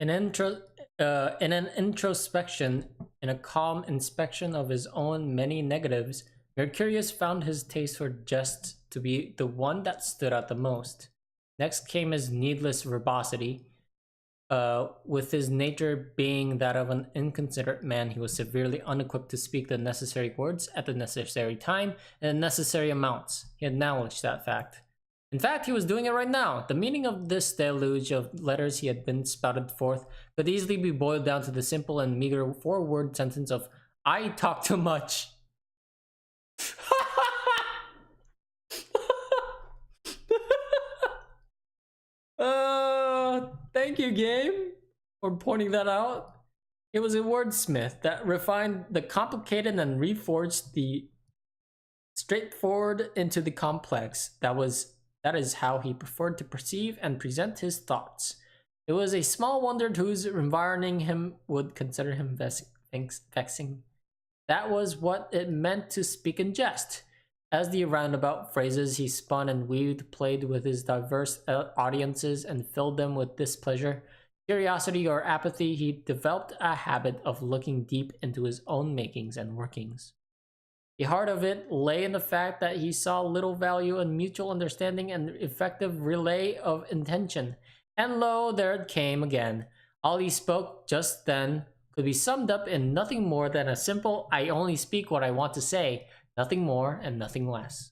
In, in an introspection, in a calm inspection of his own many negatives, Mercurius found his taste for jest to be the one that stood out the most. Next came his needless verbosity. With his nature being that of an inconsiderate man, he was severely unequipped to speak the necessary words at the necessary time and the necessary amounts. He acknowledged that fact. In fact, he was doing it right now. The meaning of this deluge of letters he had been spouted forth could easily be boiled down to the simple and meager four-word sentence of, I talk too much. Thank you, game, for pointing that out. It was a wordsmith that refined the complicated and reforged the straightforward into the complex. That is how he preferred to perceive and present his thoughts. It was a small wonder whose environing him would consider him vexing. That was what it meant to speak in jest. As the roundabout phrases he spun and weaved played with his diverse audiences and filled them with displeasure, curiosity, or apathy, he developed a habit of looking deep into his own makings and workings. The heart of it lay in the fact that he saw little value in mutual understanding and effective relay of intention. And lo, there it came again. All he spoke just then could be summed up in nothing more than a simple, I only speak what I want to say, nothing more and nothing less.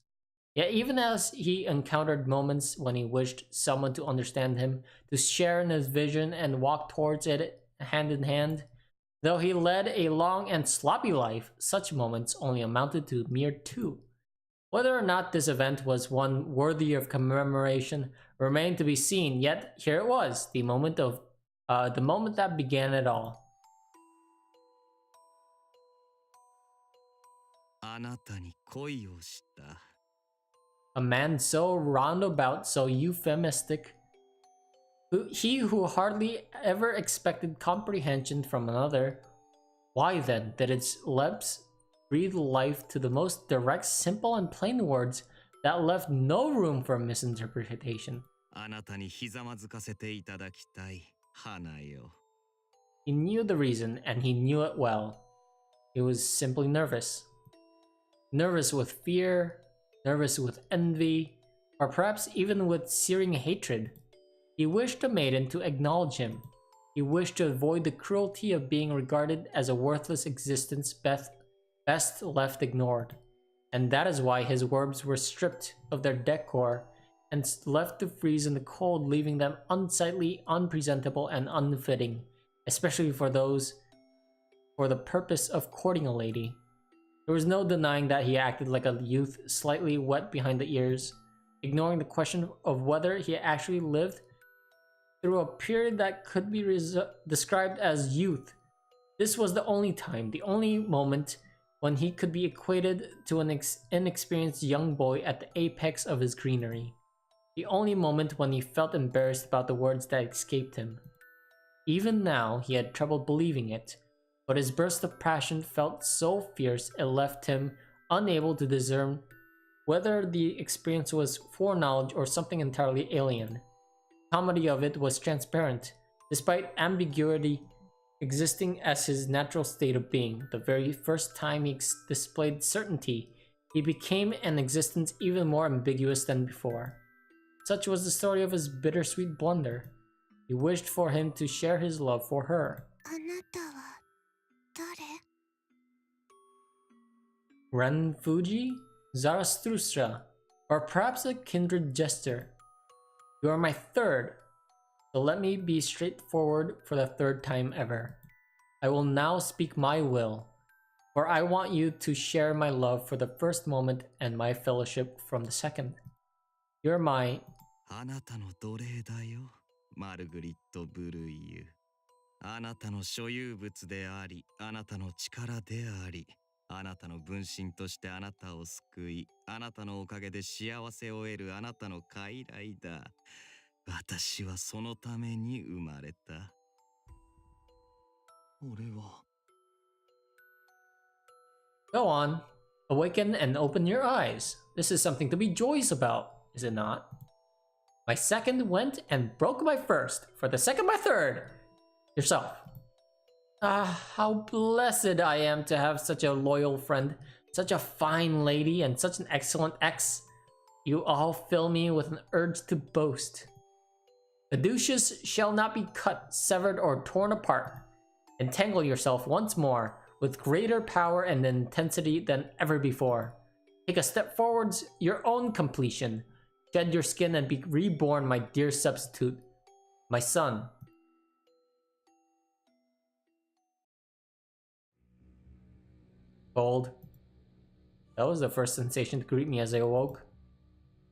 Yet even as he encountered moments when he wished someone to understand him, to share in his vision and walk towards it hand in hand, though he led a long and sloppy life, such moments only amounted to mere two. Whether or not this event was one worthy of commemoration remained to be seen, yet here it was, the moment that began it all. A man so roundabout, so euphemistic, he who hardly ever expected comprehension from another. Why then did its lips breathe life to the most direct, simple, and plain words that left no room for misinterpretation? He knew the reason, and he knew it well. He was simply nervous. Nervous with fear, nervous with envy, or perhaps even with searing hatred. He wished the maiden to acknowledge him. He wished to avoid the cruelty of being regarded as a worthless existence best left ignored. And that is why his words were stripped of their decor and left to freeze in the cold, leaving them unsightly, unpresentable, and unfitting, especially for the purpose of courting a lady. There was no denying that he acted like a youth slightly wet behind the ears, ignoring the question of whether he actually lived through a period that could be described as youth. This was the only time, the only moment when he could be equated to an inexperienced young boy at the apex of his greenery. The only moment when he felt embarrassed about the words that escaped him. Even now, he had trouble believing it, but his burst of passion felt so fierce it left him unable to discern whether the experience was foreknowledge or something entirely alien. The comedy of it was transparent, despite ambiguity existing as his natural state of being. The very first time he displayed certainty, he became an existence even more ambiguous than before. Such was the story of his bittersweet blunder. He wished for him to share his love for her. Ren Fuji? Zarathustra? Or perhaps a kindred jester? You are my third, so let me be straightforward for the third time ever. I will now speak my will, for I want you to share my love for the first moment and my fellowship from the second. You're my... あなたの奴隷だよ、マルグリット・ブルイユ。あなたの所有物であり、あなたの力であり、あなたの分身としてあなたを救い、あなたのおかげで幸せを得るあなたの傀儡だ。私はそのために生まれた。俺は。Go on. Awaken and open your eyes. This is something to be joyous about, is it not? My second went and broke my first, for the second my third. Yourself. Ah, how blessed I am to have such a loyal friend, such a fine lady, and such an excellent ex. You all fill me with an urge to boast. The douches shall not be cut, severed, or torn apart. Entangle yourself once more, with greater power and intensity than ever before. Take a step forwards, your own completion. Shed your skin and be reborn, my dear substitute. My son. Cold. That was the first sensation to greet me as I awoke.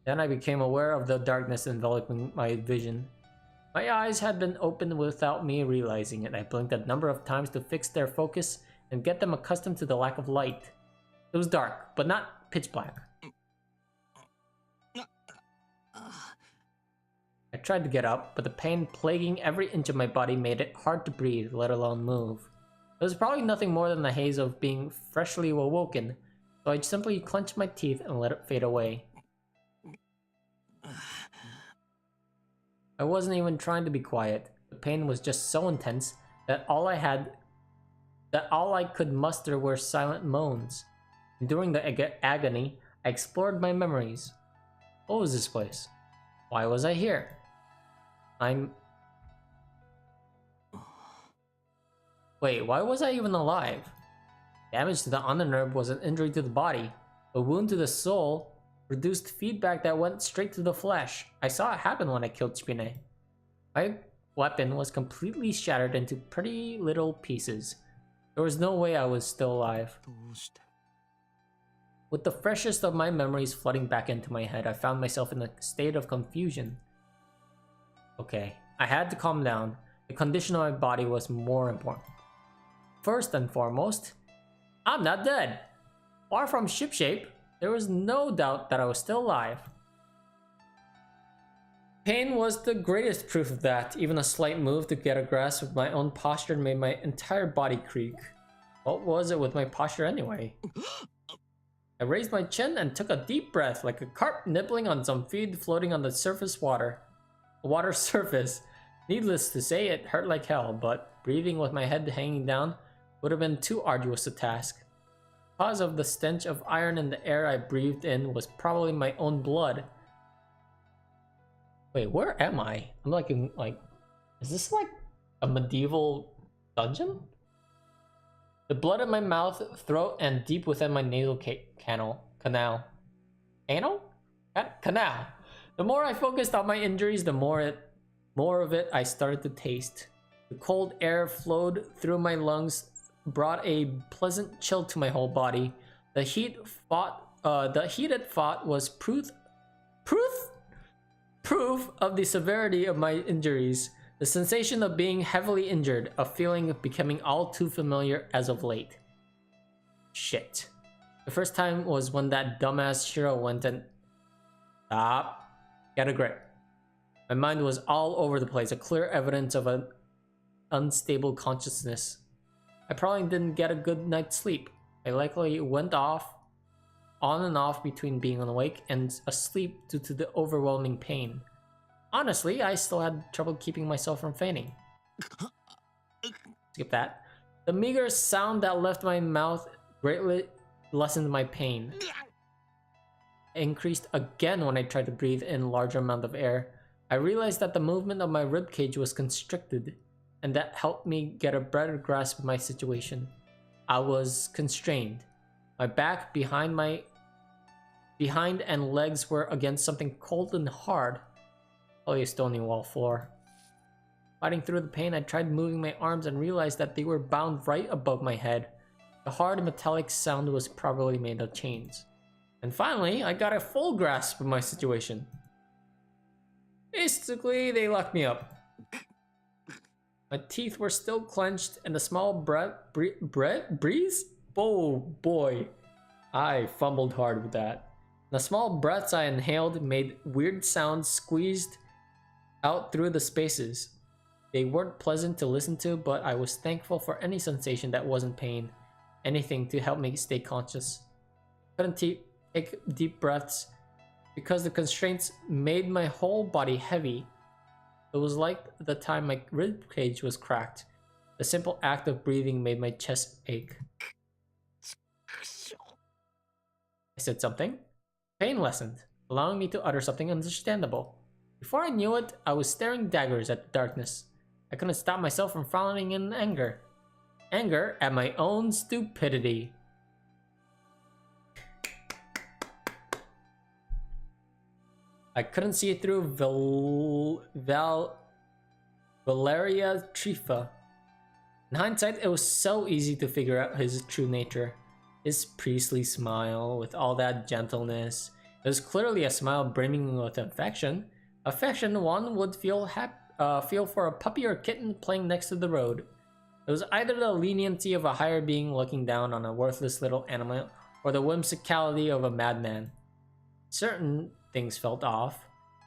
Then I became aware of the darkness enveloping my vision. My eyes had been opened without me realizing it. I blinked a number of times to fix their focus and get them accustomed to the lack of light. It was dark, but not pitch black. I tried to get up, but the pain plaguing every inch of my body made it hard to breathe, let alone move. It was probably nothing more than the haze of being freshly awoken, so I simply clenched my teeth and let it fade away. I wasn't even trying to be quiet. The pain was just so intense that all I could muster were silent moans. During the agony, I explored my memories. What was this place? Why was I here? Wait, why was I even alive? Damage to the undernerve was an injury to the body. A wound to the soul produced feedback that went straight to the flesh. I saw it happen when I killed Spine. My weapon was completely shattered into pretty little pieces. There was no way I was still alive. With the freshest of my memories flooding back into my head, I found myself in a state of confusion. Okay, I had to calm down. The condition of my body was more important. First and foremost, I'm not dead. Far from shipshape, there was no doubt that I was still alive. Pain was the greatest proof of that. Even a slight move to get a grasp of my own posture made my entire body creak. What was it with my posture anyway? I raised my chin and took a deep breath like a carp nibbling on some feed floating on the water surface. Needless to say, it hurt like hell, but breathing with my head hanging down would have been too arduous a task. Because of the stench of iron in the air I breathed in was probably my own blood. Wait, where am I? I'm is this like a medieval dungeon? The blood in my mouth, throat, and deep within my nasal canal. Canal? The more I focused on my injuries, the more of it I started to taste. The cold air flowed through my lungs, brought a pleasant chill to my whole body. The heat it fought was proof of the severity of my injuries. The sensation of being heavily injured, a feeling becoming all too familiar as of late. Shit. The first time was when that dumbass Shiro went and... Stop. Get a grip. My mind was all over the place, a clear evidence of an unstable consciousness. I probably didn't get a good night's sleep. I likely went on and off between being awake and asleep due to the overwhelming pain. Honestly, I still had trouble keeping myself from fainting. Skip that. The meager sound that left my mouth greatly lessened my pain. It increased again when I tried to breathe in a larger amount of air. I realized that the movement of my ribcage was constricted, and that helped me get a better grasp of my situation. I was constrained. My back, behind and legs were against something cold and hard. Probably a stony wall floor. Fighting through the pain, I tried moving my arms and realized that they were bound right above my head. The hard metallic sound was probably made of chains. And finally, I got a full grasp of my situation. Basically, they locked me up. My teeth were still clenched, and the small breeze? Oh boy, I fumbled hard with that. The small breaths I inhaled made weird sounds squeezed out through the spaces. They weren't pleasant to listen to, but I was thankful for any sensation that wasn't pain, anything to help me stay conscious. Couldn't take deep breaths because the constraints made my whole body heavy. It was like the time my rib cage was cracked. The simple act of breathing made my chest ache. I said something. Pain lessened, allowing me to utter something understandable. Before I knew it, I was staring daggers at the darkness. I couldn't stop myself from frowning in anger. Anger at my own stupidity. I couldn't see it through Valeria Trifa. In hindsight, it was so easy to figure out his true nature. His priestly smile, with all that gentleness. It was clearly a smile brimming with affection. Affection one would feel for a puppy or kitten playing next to the road. It was either the leniency of a higher being looking down on a worthless little animal, or the whimsicality of a madman. Certain things felt off.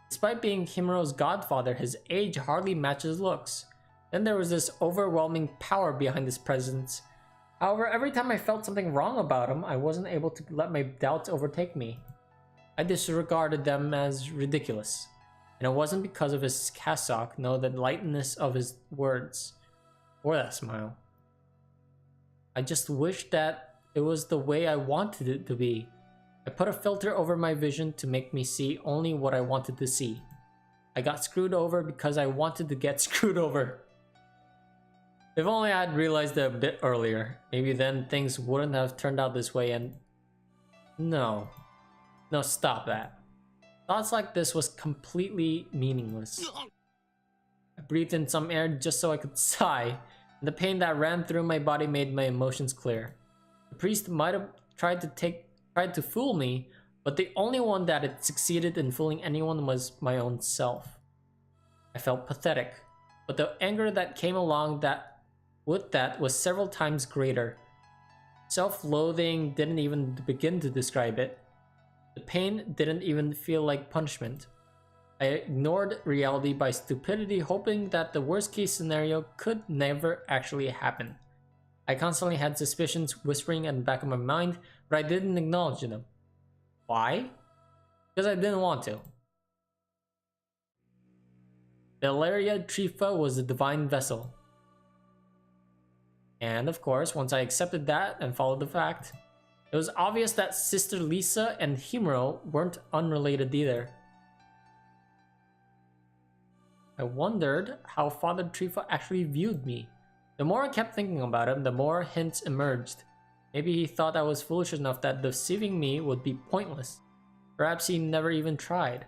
Despite being Himuro's godfather, his age hardly matched his looks. Then there was this overwhelming power behind his presence. However, every time I felt something wrong about him, I wasn't able to let my doubts overtake me. I disregarded them as ridiculous. And it wasn't because of his cassock, no, the lightness of his words, or that smile. I just wished that it was the way I wanted it to be. I put a filter over my vision to make me see only what I wanted to see. I got screwed over because I wanted to get screwed over. If only I had realized it a bit earlier. Maybe then things wouldn't have turned out this way and... No, stop that. Thoughts like this was completely meaningless. I breathed in some air just so I could sigh, and the pain that ran through my body made my emotions clear. The priest might have tried to fool me, but the only one that had succeeded in fooling anyone was my own self. I felt pathetic, but the anger that came along with that was several times greater. Self-loathing didn't even begin to describe it. The pain didn't even feel like punishment. I ignored reality by stupidity, hoping that the worst-case scenario could never actually happen. I constantly had suspicions whispering at the back of my mind, but I didn't acknowledge them. Why? Because I didn't want to. Valeria Trifa was a divine vessel. And of course, once I accepted that and followed the fact, it was obvious that Sister Lisa and Himuro weren't unrelated either. I wondered how Father Trifa actually viewed me. The more I kept thinking about him, the more hints emerged. Maybe he thought I was foolish enough that deceiving me would be pointless. Perhaps he never even tried.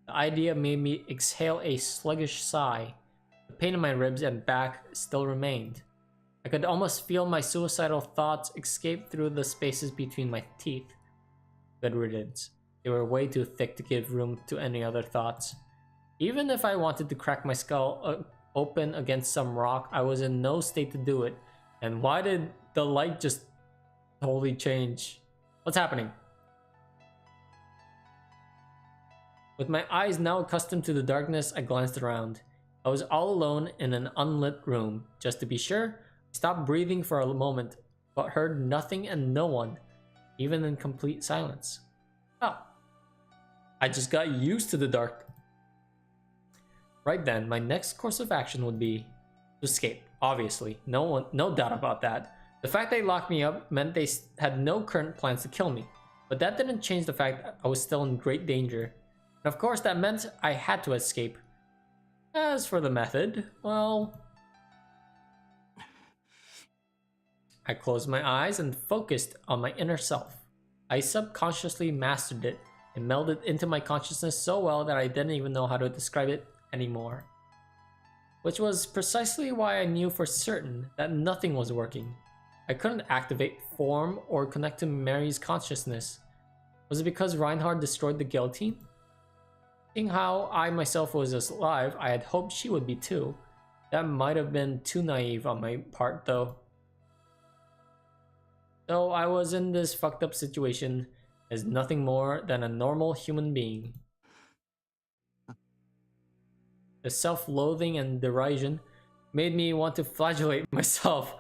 The idea made me exhale a sluggish sigh. The pain in my ribs and back still remained. I could almost feel my suicidal thoughts escape through the spaces between my teeth. Good riddance. They were way too thick to give room to any other thoughts. Even if I wanted to crack my skull open against some rock, I was in no state to do it. And why did the light just totally change? What's happening? With my eyes now accustomed to the darkness, I glanced around. I was all alone in an unlit room. Just to be sure, I stopped breathing for a moment, but heard nothing and no one, even in complete silence. Oh, I just got used to the dark. Right then, my next course of action would be to escape, obviously. No doubt about that. The fact they locked me up meant they had no current plans to kill me, but that didn't change the fact that I was still in great danger. And of course, that meant I had to escape. As for the method, well... I closed my eyes and focused on my inner self. I subconsciously mastered it and melded into my consciousness so well that I didn't even know how to describe it anymore. Which was precisely why I knew for certain that nothing was working. I couldn't activate, form, or connect to Mary's consciousness. Was it because Reinhard destroyed the guillotine? Seeing how I myself was alive, I had hoped she would be too. That might have been too naive on my part though. So I was in this fucked up situation as nothing more than a normal human being. The self-loathing and derision made me want to flagellate myself.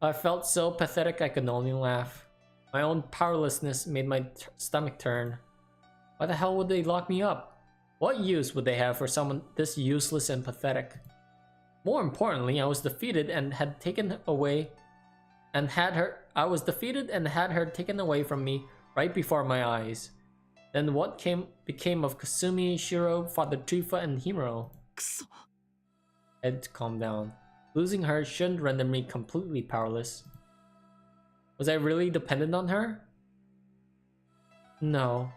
I felt so pathetic I could only laugh. My own powerlessness made my stomach turn. Why the hell would they lock me up? What use would they have for someone this useless and pathetic? More importantly, I was defeated and had taken away and had her taken away from me right before my eyes. Then what became of Kasumi, Shiro, Father Tufa, and Himuro? Ed, calm down. Losing her shouldn't render me completely powerless. Was I really dependent on her? No.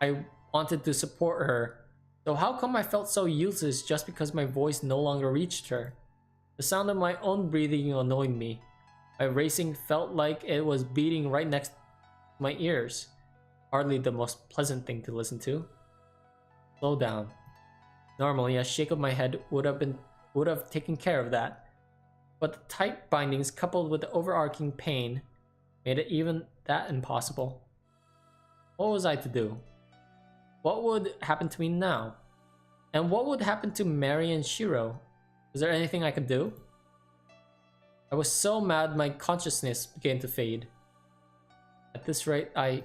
I wanted to support her. So how come I felt so useless just because my voice no longer reached her? The sound of my own breathing annoyed me. My racing felt like it was beating right next to my ears. Hardly the most pleasant thing to listen to. Slow down. Normally, a shake of my head would have taken care of that. But the tight bindings coupled with the overarching pain made it even that impossible. What was I to do? What would happen to me now? And what would happen to Mary and Shiro? Was there anything I could do? I was so mad my consciousness began to fade. At this rate, my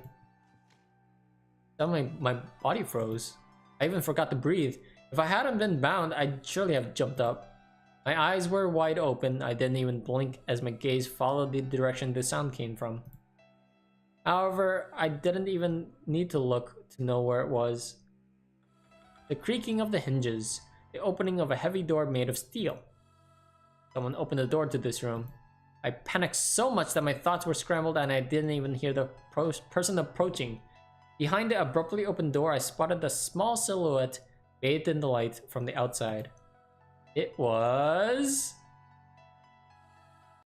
body froze. I even forgot to breathe. If I hadn't been bound, I'd surely have jumped up. My eyes were wide open. I didn't even blink as my gaze followed the direction the sound came from. However, I didn't even need to look to know where it was. The creaking of the hinges, the opening of a heavy door made of steel. Someone opened the door to this room. I panicked so much that my thoughts were scrambled and I didn't even hear the person approaching. Behind the abruptly opened door, I spotted a small silhouette bathed in the light from the outside. It was...